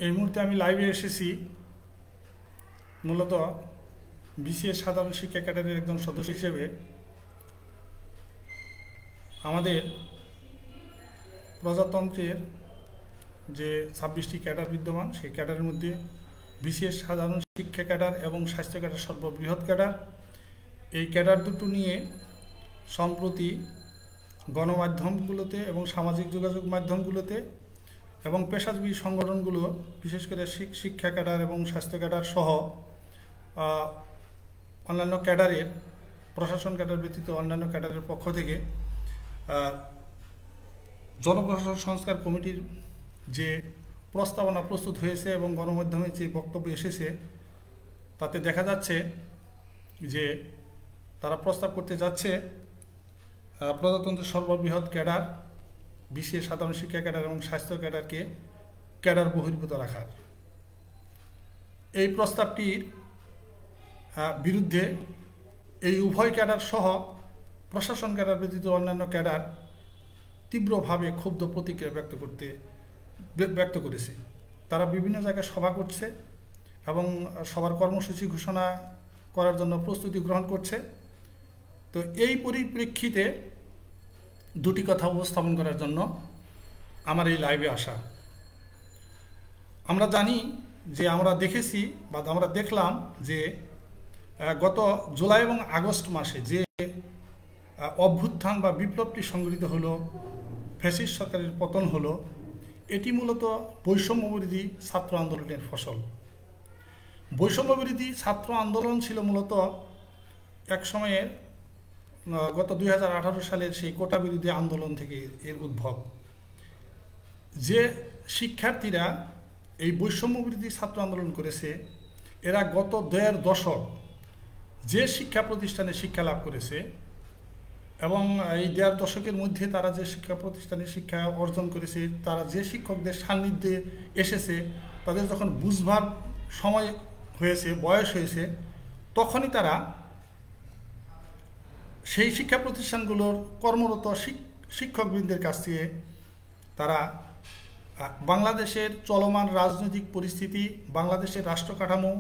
এই মুহূর্তে আমি লাইভে এসেছি মূলত বিসিএস সাধারণ শিক্ষা ক্যাডারের একজন সদস্য হিসেবে। আমাদের প্রজাতন্ত্রের যে 26টি ক্যাডার বিদ্যমান, সেই ক্যাডারের মধ্যে বিসিএস সাধারণ শিক্ষা ক্যাডার এবং স্বাস্থ্য ক্যাডার সর্ববৃহৎ ক্যাডার। এই ক্যাডার দুটো নিয়ে সম্প্রতি গণমাধ্যমগুলোতে এবং সামাজিক যোগাযোগ মাধ্যমগুলোতে এবং পেশাজীবী সংগঠনগুলো, বিশেষ করে শিক্ষা ক্যাডার এবং স্বাস্থ্য ক্যাডার সহ অন্যান্য ক্যাডারের, প্রশাসন ক্যাডার ব্যতীত অন্যান্য ক্যাডারের পক্ষ থেকে জনপ্রশাসন সংস্কার কমিটির যে প্রস্তাবনা প্রস্তুত হয়েছে এবং গণমাধ্যমে যে বক্তব্য এসেছে, তাতে দেখা যাচ্ছে যে তারা প্রস্তাব করতে যাচ্ছে প্রজাতন্ত্রের সর্ববৃহৎ ক্যাডার বিসিএস সাধারণ শিক্ষা ক্যাডার এবং স্বাস্থ্য ক্যাডারকে ক্যাডার বহির্ভূত রাখার। এই প্রস্তাবটির বিরুদ্ধে এই উভয় ক্যাডার সহ প্রশাসন ক্যাডার ব্যতীত অন্যান্য ক্যাডার তীব্রভাবে ক্ষুব্ধ প্রতিক্রিয়া ব্যক্ত করেছে। তারা বিভিন্ন জায়গায় সভা করছে এবং সবার কর্মসূচি ঘোষণা করার জন্য প্রস্তুতি গ্রহণ করছে। তো এই পরিপ্রেক্ষিতে দুটি কথা উপস্থাপন করার জন্য আমার এই লাইভে আসা। আমরা জানি যে আমরা দেখেছি বা আমরা দেখলাম যে গত জুলাই এবং আগস্ট মাসে যে অভ্যুত্থান বা বিপ্লবটি সংঘটিত হলো, ফ্যাসিস্ট সরকারের পতন হলো, এটি মূলত বৈষম্যবিরোধী ছাত্র আন্দোলনের ফসল। বৈষম্যবিরোধী ছাত্র আন্দোলন ছিল মূলত এক সময়ের গত 2018 সালের সেই কোটা বিরোধী আন্দোলন থেকে এর উদ্ভব। যে শিক্ষার্থীরা এই বৈষম্যবিরোধী ছাত্র আন্দোলন করেছে, এরা গত 1.5 দশক যে শিক্ষা প্রতিষ্ঠানে শিক্ষা লাভ করেছে এবং এই 1.5 দশকের মধ্যে তারা যে শিক্ষা প্রতিষ্ঠানে শিক্ষা অর্জন করেছে, তারা যে শিক্ষকদের সান্নিধ্যে এসেছে, তাদের যখন বুঝবার সময় হয়েছে, বয়স হয়েছে, তখনই তারা সেই শিক্ষা প্রতিষ্ঠানগুলোর কর্মরত শিক্ষকবৃন্দের কাছ থেকে তারা বাংলাদেশের চলমান রাজনৈতিক পরিস্থিতি, বাংলাদেশের রাষ্ট্র কাঠামো,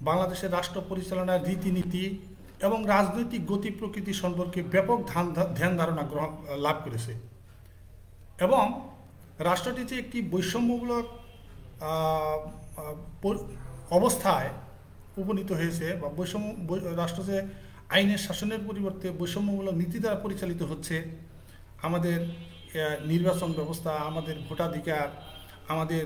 বাংলাদেশের রাষ্ট্র পরিচালনার রীতিনীতি এবং রাজনৈতিক গতি প্রকৃতি সম্পর্কে ব্যাপক ধ্যান ধারণা লাভ করেছে এবং রাষ্ট্রটি যে একটি বৈষম্যমূলক অবস্থায় উপনীত হয়েছে বা রাষ্ট্র যে আইনের শাসনের পরিবর্তে বৈষম্যমূলক নীতি দ্বারা পরিচালিত হচ্ছে, আমাদের নির্বাচন ব্যবস্থা, আমাদের ভোটাধিকার, আমাদের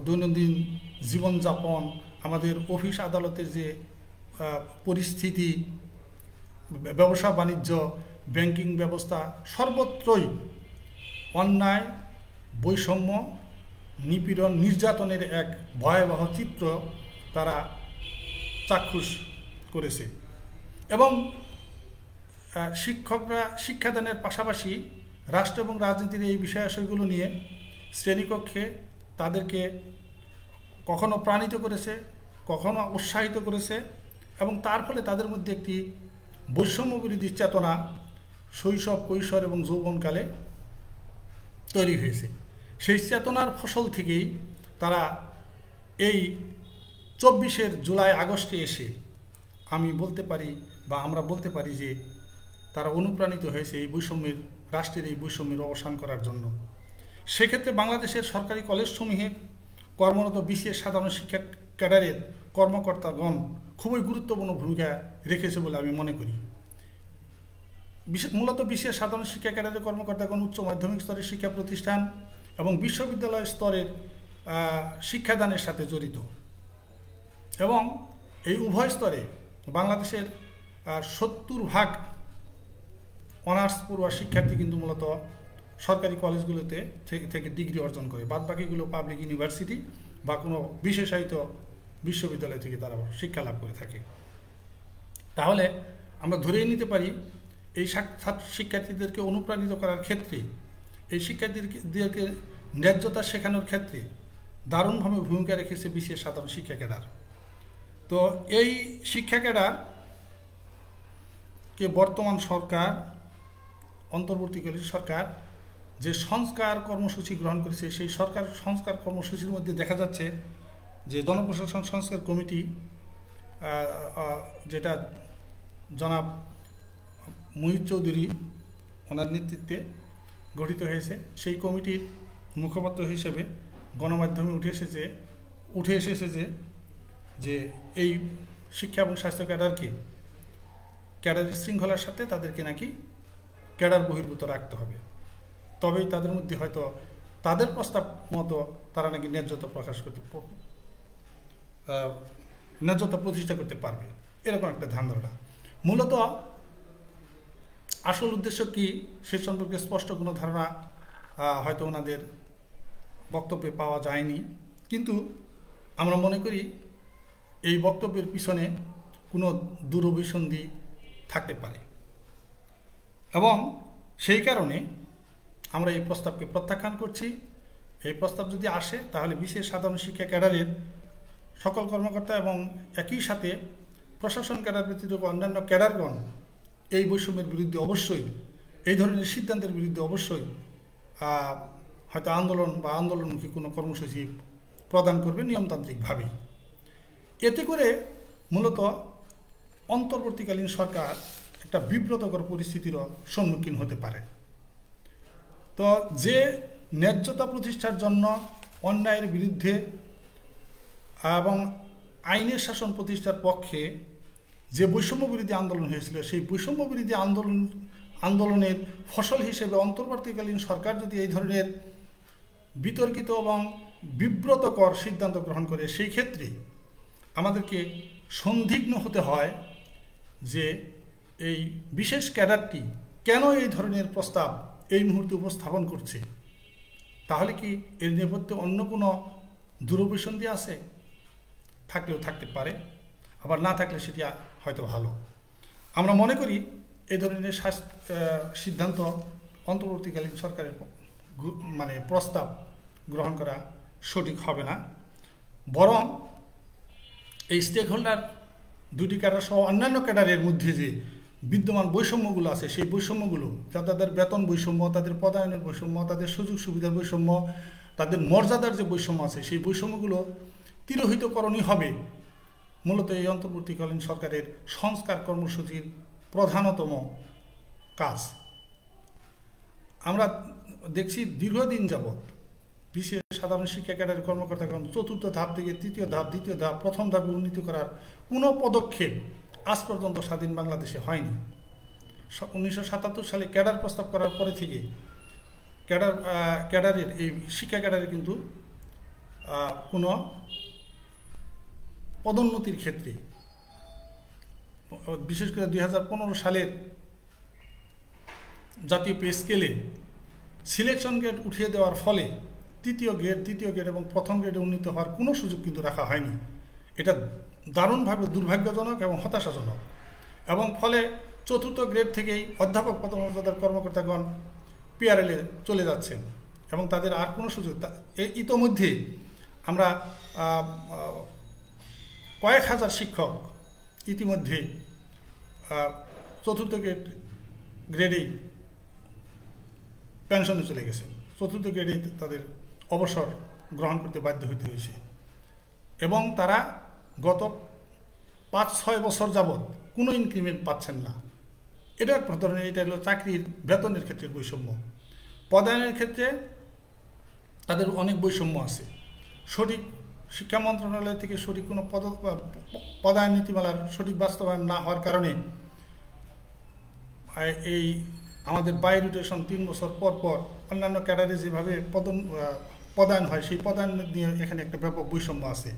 দৈনন্দিন জীবনযাপন, আমাদের অফিস আদালতের যে পরিস্থিতি, ব্যবসা বাণিজ্য, ব্যাংকিং ব্যবস্থা, সর্বত্রই অন্যায়, বৈষম্য, নিপীড়ন, নির্যাতনের এক ভয়াবহ চিত্র তারা চাক্ষুষ করেছে। এবং শিক্ষকরা শিক্ষাদানের পাশাপাশি রাষ্ট্র এবং রাজনীতির এই বিষয়াশয়গুলো নিয়ে শ্রেণীকক্ষে তাদেরকে কখনো প্রাণিত করেছে, কখনো উৎসাহিত করেছে এবং তার ফলে তাদের মধ্যে একটি বৈষম্য বিরোধী চেতনা শৈশব, কৈশোর এবং যৌবনকালে তৈরি হয়েছে। সেই চেতনার ফসল থেকেই তারা এই 24 জুলাই আগস্টে এসে আমি বলতে পারি বা আমরা বলতে পারি যে তারা অনুপ্রাণিত হয়েছে এই বৈষম্যের, রাষ্ট্রের এই বৈষম্যের অবসান করার জন্য। সেক্ষেত্রে বাংলাদেশের সরকারি কলেজসমূহে কর্মরত বিসিএস সাধারণ শিক্ষা ক্যাডারের কর্মকর্তাগণ খুবই গুরুত্বপূর্ণ ভূমিকা রেখেছে বলে আমি মনে করি। মূলত বিসিএস সাধারণ শিক্ষা ক্যাডারের কর্মকর্তাগণ উচ্চ মাধ্যমিক স্তরের শিক্ষা প্রতিষ্ঠান এবং বিশ্ববিদ্যালয় স্তরের শিক্ষাদানের সাথে জড়িত এবং এই উভয় স্তরে বাংলাদেশের 70% অনার্স পড়ুয়া শিক্ষার্থী কিন্তু মূলত সরকারি কলেজগুলোতে থেকে ডিগ্রি অর্জন করে, বাদবাকিগুলো পাবলিক ইউনিভার্সিটি বা কোনো বিশেষায়িত বিশ্ববিদ্যালয় থেকে তারা শিক্ষা লাভ করে থাকে। তাহলে আমরা ধরেই নিতে পারি এই শিক্ষার্থীদেরকে অনুপ্রাণিত করার ক্ষেত্রে, এই শিক্ষার্থীদেরকে ন্যায্যতা শেখানোর ক্ষেত্রে দারুণভাবে ভূমিকা রেখেছে বিসিএস সাধারণ শিক্ষা ক্যাডার। তো এই শিক্ষা ক্যাডারকে বর্তমান সরকার, অন্তর্বর্তীকালীন সরকার যে সংস্কার কর্মসূচি গ্রহণ করেছে সেই সরকার সংস্কার কর্মসূচির মধ্যে দেখা যাচ্ছে যে জনপ্রশাসন সংস্কার কমিটি যেটা জনাব মুহিত চৌধুরী ওনার নেতৃত্বে গঠিত হয়েছে, সেই কমিটির মুখপাত্র হিসেবে গণমাধ্যমে উঠে এসেছে যে এই শিক্ষা এবং স্বাস্থ্য ক্যাডারের শৃঙ্খলার সাথে তাদেরকে নাকি ক্যাডার বহির্ভূত রাখতে হবে, তবেই তাদের মধ্যে হয়তো তাদের প্রস্তাব মতো তারা নাকি ন্যায্যতা প্রতিষ্ঠা করতে পারবে, এরকম একটা ধারণা। মূলত আসল উদ্দেশ্য কি সে সম্পর্কে স্পষ্ট কোনো ধারণা হয়তো ওনাদের বক্তব্যে পাওয়া যায়নি, কিন্তু আমরা মনে করি এই বক্তব্যের পিছনে কোনো দূরভিসন্ধি থাকতে পারে এবং সেই কারণে আমরা এই প্রস্তাবকে প্রত্যাখ্যান করছি। এই প্রস্তাব যদি আসে তাহলে বিশেষ সাধারণ শিক্ষা ক্যাডারের সকল কর্মকর্তা এবং একই সাথে প্রশাসন ক্যাডার ব্যতীত অন্যান্য ক্যাডারগণ এই বৈষম্যের বিরুদ্ধে অবশ্যই, এই ধরনের সিদ্ধান্তের বিরুদ্ধে অবশ্যই হয়তো আন্দোলন বা আন্দোলনমুখী কোনো কর্মসূচি প্রদান করবে নিয়মতান্ত্রিকভাবে। এতে করে মূলত অন্তর্বর্তীকালীন সরকার একটা বিব্রতকর পরিস্থিতিরও সম্মুখীন হতে পারে। তো যে ন্যায্যতা প্রতিষ্ঠার জন্য অন্যায়ের বিরুদ্ধে এবং আইনের শাসন প্রতিষ্ঠার পক্ষে যে বৈষম্য বিরোধী আন্দোলন হয়েছিল, সেই বৈষম্য বিরোধী আন্দোলনের ফসল হিসেবে অন্তর্বর্তীকালীন সরকার যদি এই ধরনের বিতর্কিত এবং বিব্রতকর সিদ্ধান্ত গ্রহণ করে, সেই ক্ষেত্রে আমাদেরকে সন্দিগ্ধ হতে হয় যে এই বিশেষ ক্যাডারটি কেন এই ধরনের প্রস্তাব এই মুহূর্তে উপস্থাপন করছে। তাহলে কি এর নেপথ্যে অন্য কোনো দূরভিসন্ধি আছে? থাকলেও থাকতে পারে, আবার না থাকলে সেটি হয়তো ভালো। আমরা মনে করি এই ধরনের সিদ্ধান্ত অন্তর্বর্তীকালীন সরকারের প্রস্তাব গ্রহণ করা সঠিক হবে না, বরং এই স্টেক হোল্ডার দুটি ক্যাডার সহ অন্যান্য ক্যাডারের মধ্যে যে বিদ্যমান বৈষম্যগুলো আছে, সেই বৈষম্যগুলো, তাদের বেতন বৈষম্য, তাদের পদায়নের বৈষম্য, তাদের সুযোগ সুবিধার বৈষম্য, তাদের মর্যাদার যে বৈষম্য আছে, সেই বৈষম্যগুলো তিরোহিতকরণই হবে মূলত এই অন্তর্বর্তীকালীন সরকারের সংস্কার কর্মসূচির প্রধানতম কাজ। আমরা দেখছি দীর্ঘদিন যাবৎ বিশেষ সাধারণ শিক্ষা ক্যাডারের কর্মকর্তাগণ চতুর্থ ধাপ থেকে তৃতীয় ধাপ, দ্বিতীয় ধাপ, প্রথম ধাপে উন্নীত করার কোনো পদক্ষেপ আজ পর্যন্ত স্বাধীন বাংলাদেশে হয়নি। 1977 সালে ক্যাডার প্রস্তাব করার পরে থেকে ক্যাডারের এই শিক্ষা ক্যাডারের কিন্তু কোনো পদোন্নতির ক্ষেত্রে, বিশেষ করে 2015 সালের জাতীয় পে স্কেলে সিলেকশন গ্রেড উঠিয়ে দেওয়ার ফলে তৃতীয় গ্রেড এবং প্রথম গ্রেডে উন্নীত হওয়ার কোনো সুযোগ কিন্তু রাখা হয়নি। এটা দারুণভাবে দুর্ভাগ্যজনক এবং হতাশাজনক, এবং ফলে চতুর্থ গ্রেড থেকেই অধ্যাপক পদমর্যাদার কর্মকর্তাগণ পিআরএলে চলে যাচ্ছেন এবং তাদের আর কোনো সুযোগ। ইতোমধ্যে আমরা কয়েক হাজার শিক্ষক ইতিমধ্যে চতুর্থ গ্রেডেই পেনশনে চলে গেছে, চতুর্থ গ্রেডেই তাদের অবসর গ্রহণ করতে বাধ্য হতে হয়েছে, এবং তারা গত 5-6 বছর যাবৎ কোনো ইনক্রিমেন্ট পাচ্ছেন না। এটা এক ধরনের, এটা হলো চাকরির বেতনের ক্ষেত্রে বৈষম্য। পদায়নের ক্ষেত্রে তাদের অনেক বৈষম্য আছে। সঠিক শিক্ষা মন্ত্রণালয় থেকে সঠিক কোনো পদায়ন নীতিমালার সঠিক বাস্তবায়ন না হওয়ার কারণে এই আমাদের বাই রোটেশন 3 বছর পর পর অন্যান্য ক্যাডারে যেভাবে পদায়ন হয়, সেই পদায়ন নিয়ে এখানে একটা ব্যাপক বৈষম্য আছে।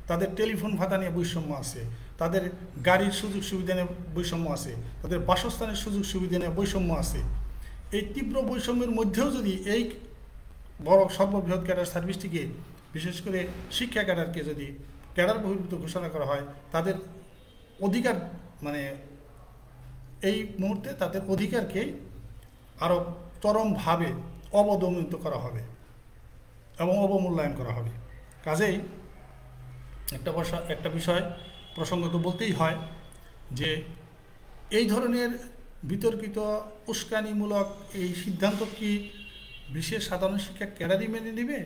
তাদের টেলিফোন ভাতা নিয়ে বৈষম্য আছে, তাদের গাড়ির সুযোগ সুবিধা নিয়ে বৈষম্য আছে, তাদের বাসস্থানের সুযোগ সুবিধা নিয়ে বৈষম্য আছে। এই তীব্র বৈষম্যের মধ্যেও যদি এই বড় সর্ববৃহৎ ক্যাডার সার্ভিসটিকে, বিশেষ করে শিক্ষা ক্যাডারকে যদি ক্যাডার বহির্ভূত ঘোষণা করা হয়, তাদের অধিকার এই মুহূর্তে তাদের অধিকারকে আরও চরমভাবে অবদমিত করা হবে এবং অবমূল্যায়ন করা হবে। কাজেই একটা বিষয় প্রসঙ্গত বলতেই হয় যে এই ধরনের বিতর্কিত উস্কানিমূলক এই সিদ্ধান্ত কি বিশেষ সাধারণ শিক্ষা ক্যাডারই মেনে নেবে?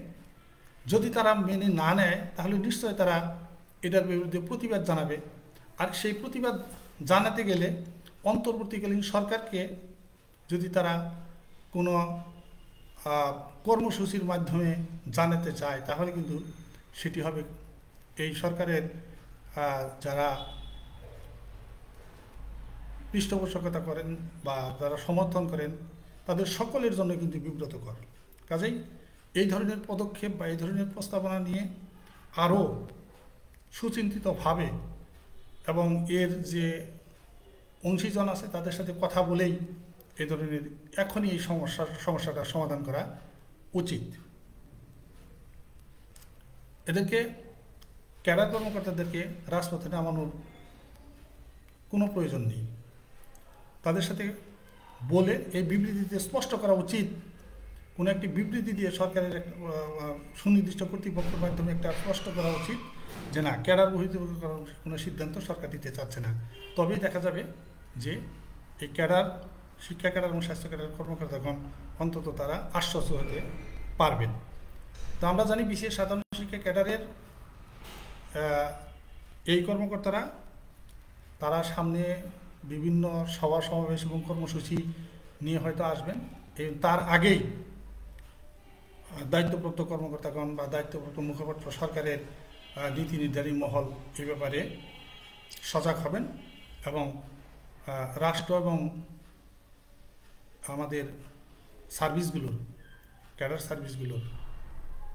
যদি তারা মেনে না নেয় তাহলে নিশ্চয় তারা এটার বিরুদ্ধে প্রতিবাদ জানাবে। আর সেই প্রতিবাদ জানাতে গেলে অন্তর্বর্তীকালীন সরকারকে যদি তারা কোনো কর্মসূচির মাধ্যমে জানাতে চায় তাহলে কিন্তু সেটি হবে এই সরকারের যারা পৃষ্ঠপোষকতা করেন বা যারা সমর্থন করেন তাদের সকলের জন্য কিন্তু বিব্রতকর। কাজেই এই ধরনের পদক্ষেপ বা এই ধরনের প্রস্তাবনা নিয়ে আরও সুচিন্তিতভাবে এবং এর যে অংশীজন আছে তাদের সাথে কথা বলেই এই ধরনের এখনই এই সমস্যাটা সমাধান করা উচিত। এদেরকে ক্যাডার কর্মকর্তাদেরকে রাজপথে নামানোর কোনো প্রয়োজন নেই। তাদের সাথে বলে এই বিবৃতিতে স্পষ্ট করা উচিত, কোনো একটি বিবৃতি দিয়ে সরকারের সুনির্দিষ্ট কর্তৃপক্ষের মাধ্যমে একটা স্পষ্ট করা উচিত যে না, ক্যাডার বহির্ভূত কোনো সিদ্ধান্ত সরকার দিতে চাচ্ছে না। তবেই দেখা যাবে যে এই ক্যাডার, শিক্ষা ক্যাডার এবং স্বাস্থ্য ক্যাডার কর্মকর্তাগণ অন্তত তারা আশ্বস্ত হতে পারবেন। তো আমরা জানি বিশেষ সাধারণ শিক্ষা ক্যাডারের এই কর্মকর্তারা তারা সামনে বিভিন্ন সভা সমাবেশ এবং কর্মসূচি নিয়ে হয়তো আসবেন। তার আগেই দায়িত্বপ্রাপ্ত কর্মকর্তাগণ বা দায়িত্বপ্রাপ্ত মুখপাত্র সরকারের নীতি নির্ধারী মহল এ ব্যাপারে সজাগ হবেন এবং রাষ্ট্র এবং আমাদের সার্ভিসগুলোর, ক্যাডার সার্ভিসগুলোর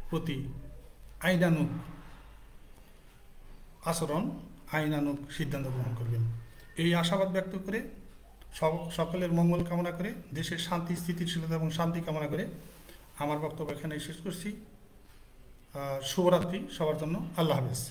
প্রতি আইনানুগ আচরণ, আইনানুগ সিদ্ধান্ত গ্রহণ করবেন। এই আশাবাদ ব্যক্ত করে সকলের মঙ্গল কামনা করে, দেশের শান্তি, স্থিতিশীলতা এবং শান্তি কামনা করে আমার বক্তব্য এখানে শেষ করছি। শুভরাত্রি সবার জন্য। আল্লাহ হাফেজ।